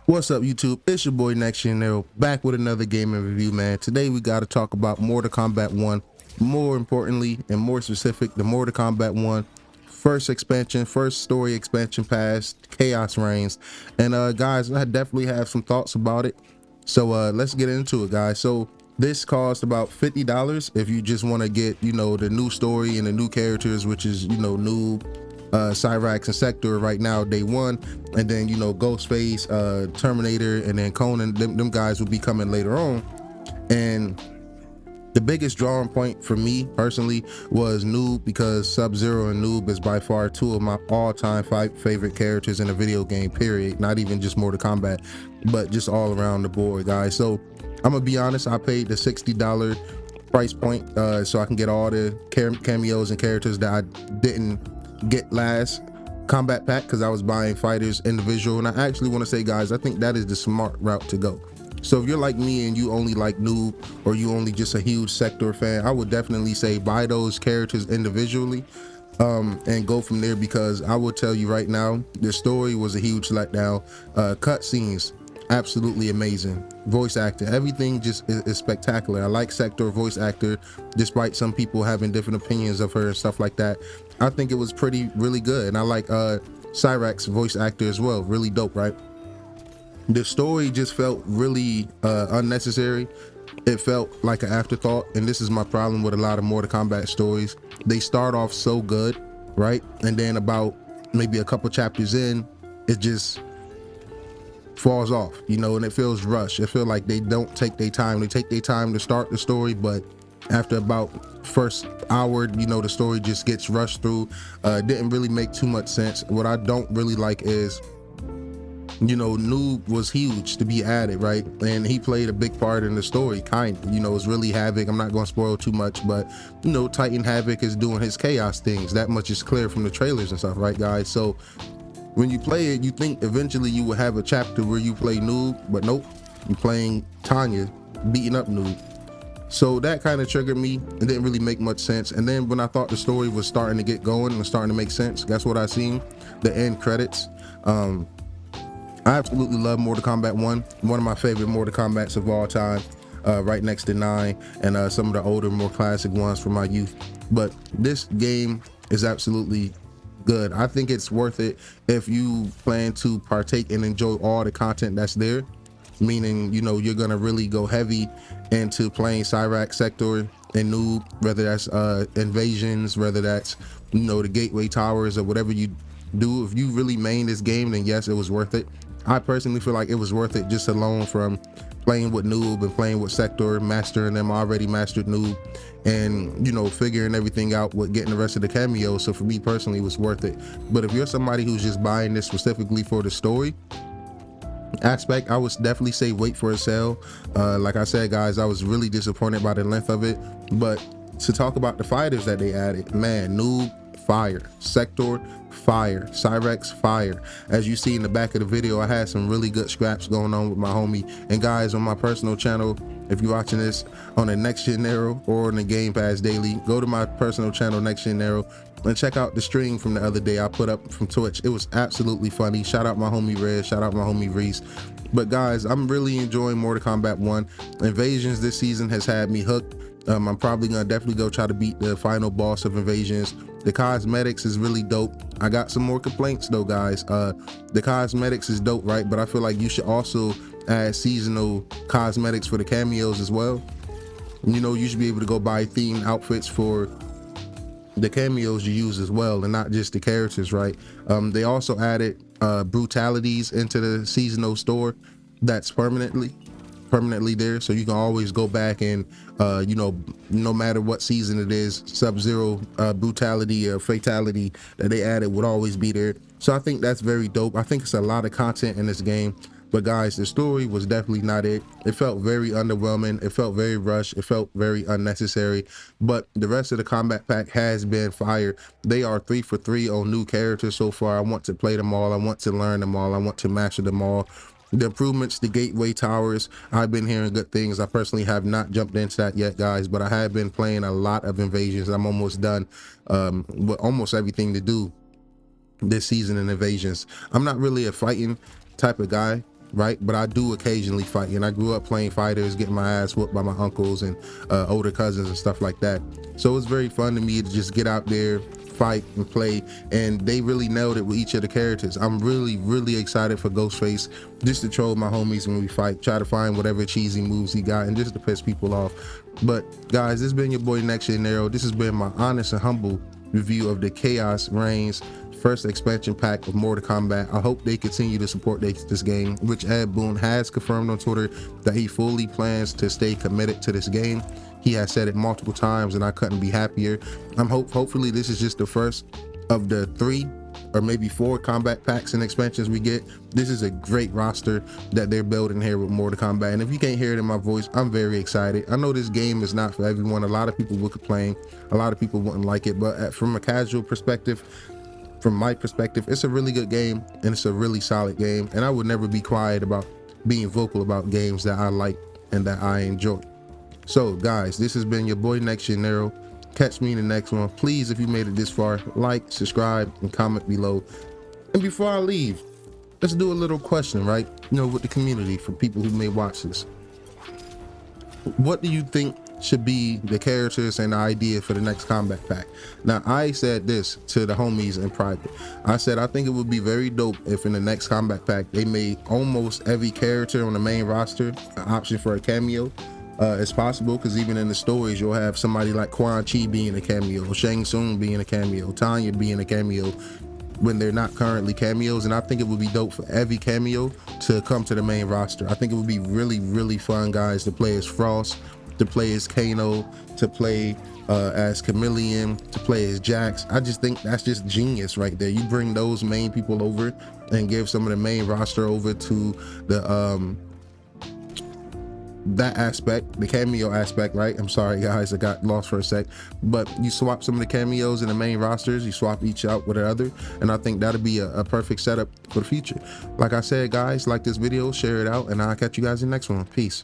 What's up, YouTube? It's your boy Next Gen Nero, back with another gaming review, man. Today we got to talk about Mortal Kombat 1. More importantly and more specific, the Mortal Kombat 1 first expansion, first story expansion pass, Chaos Reigns. And guys, I definitely have some thoughts about it. So let's get into it, guys. So this cost about $50 if you just want to get, the new story and the new characters, which is, new Cyrax and Sector right now, day one, and then Ghostface, Terminator, and then Conan. Them guys will be coming later on. And the biggest drawing point for me personally was Noob, because Sub-Zero and Noob is by far two of my all-time favorite characters in a video game, period. Not even just Mortal Kombat, but just all around the board, guys. So I'm gonna be honest, I paid the $60 price point so I can get all the cameos and characters that I didn't get last combat pack, because I was buying fighters individual. And I actually want to say, guys, I think that is the smart route to go. So if you're like me and you only like Noob, or you only just a huge Sector fan, I would definitely say buy those characters individually and go from there, because I will tell you right now, the story was a huge letdown. Cutscenes, absolutely amazing. Voice actor, everything just is spectacular. I like Sector voice actor, despite some people having different opinions of her and stuff like that. I think it was really good. And I like Cyrax voice actor as well, really dope, right? The story just felt really unnecessary. It felt like an afterthought, and this is my problem with a lot of Mortal Kombat stories. They start off so good, right? And then about maybe a couple chapters in, it just falls off, and it feels rushed. It feels like they don't take their time. They take their time to start the story, but after about first hour, the story just gets rushed through. Didn't really make too much sense. What I don't really like is, Noob was huge to be added, right? And he played a big part in the story, kind of. It's really Havoc. I'm not going to spoil too much, but, Titan Havoc is doing his chaos things. That much is clear from the trailers and stuff, right, guys? So when you play it, you think eventually you will have a chapter where you play Noob, but nope. You're playing Tanya beating up Noob. So that kind of triggered me. It didn't really make much sense. And then when I thought the story was starting to get going and starting to make sense, guess what I seen? The end credits. I absolutely love Mortal Kombat 1. One of my favorite Mortal Kombats of all time, right next to 9 and some of the older, more classic ones from my youth. But this game is absolutely good. I think it's worth it if you plan to partake and enjoy all the content that's there. Meaning, you're gonna really go heavy into playing Cyrax, Sector, and Noob, whether that's invasions, whether that's the gateway towers, or whatever you do. If you really main this game, then yes, it was worth it. I personally feel like it was worth it just alone from playing with Noob and playing with Sector, mastering them, already mastered Noob, and figuring everything out with getting the rest of the cameos. So for me personally, it was worth it. But if you're somebody who's just buying this specifically for the story aspect, I would definitely say wait for a sale. Like I said, guys, I was really disappointed by the length of it. But to talk about the fighters that they added, man, Noob, fire. Sector, fire. Cyrax, fire. As you see in the back of the video, I had some really good scraps going on with my homie. And guys, on my personal channel, if you're watching this on the Next Gen Nero or on the Game Pass Daily, go to my personal channel, Next Gen Nero, and check out the stream from the other day I put up from Twitch. It was absolutely funny. Shout out my homie Red, shout out my homie Reese. But guys, I'm really enjoying Mortal Kombat 1. Invasions this season has had me hooked. I'm probably gonna definitely go try to beat the final boss of Invasions. The cosmetics is really dope. I got some more complaints though, guys. The cosmetics is dope, right? But I feel like you should also add seasonal cosmetics for the cameos as well. You should be able to go buy themed outfits for the cameos you use as well, and not just the characters, right? They also added brutalities into the seasonal store that's permanently there, so you can always go back and no matter what season it is, Sub-Zero brutality or fatality that they added would always be there. So I think that's very dope. I think it's a lot of content in this game. But guys, the story was definitely not it. It felt very underwhelming. It felt very rushed. It felt very unnecessary. But the rest of the combat pack has been fire. They are 3 for 3 on new characters so far. I want to play them all. I want to learn them all. I want to master them all. The improvements, the gateway towers, I've been hearing good things. I personally have not jumped into that yet, guys, but I have been playing a lot of Invasions. I'm almost done with almost everything to do this season in Invasions. I'm not really a fighting type of guy. right? But I do occasionally fight, and I grew up playing fighters, getting my ass whooped by my uncles and older cousins and stuff like that. So it's very fun to me to just get out there, fight and play, and they really nailed it with each of the characters. I'm really excited for Ghostface, just to troll my homies when we fight, try to find whatever cheesy moves he got, and just to piss people off. But guys, this has been your boy Next Gen Nero. This has been my honest and humble review of the Chaos Reigns first expansion pack of Mortal Kombat. I hope they continue to support this game, which Ed Boon has confirmed on Twitter that he fully plans to stay committed to this game. He has said it multiple times, and I couldn't be happier. Hopefully this is just the first of the 3 or maybe 4 combat packs and expansions we get. This is a great roster that they're building here with Mortal Kombat, and if you can't hear it in my voice, I'm very excited. I know this game is not for everyone. A lot of people would complain, a lot of people wouldn't like it, but from a casual perspective, from my perspective, it's a really good game, and it's a really solid game, and I would never be quiet about being vocal about games that I like and that I enjoy. So guys, this has been your boy Next Gen Nero. Catch me in the next one. Please, if you made it this far, like, subscribe, and comment below. And before I leave, let's do a little question, right? With the community, for people who may watch this. What do you think should be the characters and the idea for the next combat pack? Now, I said this to the homies in private. I said I think it would be very dope if in the next combat pack they made almost every character on the main roster an option for a cameo. It's possible, because even in the stories you'll have somebody like Quan Chi being a cameo, Shang Tsung being a cameo, Tanya being a cameo when they're not currently cameos, and I think it would be dope for every cameo to come to the main roster. I think it would be really fun, guys, to play as Frost, to play as Kano, to play as Chameleon, to play as Jax. I just think that's just genius right there. You bring those main people over and give some of the main roster over to the that aspect, the cameo aspect, right? I'm sorry guys, I got lost for a sec, but you swap some of the cameos in the main rosters, you swap each out with the other, and I think that'll be a perfect setup for the future. Like I said, guys, like this video, share it out, and I'll catch you guys in the next one. Peace.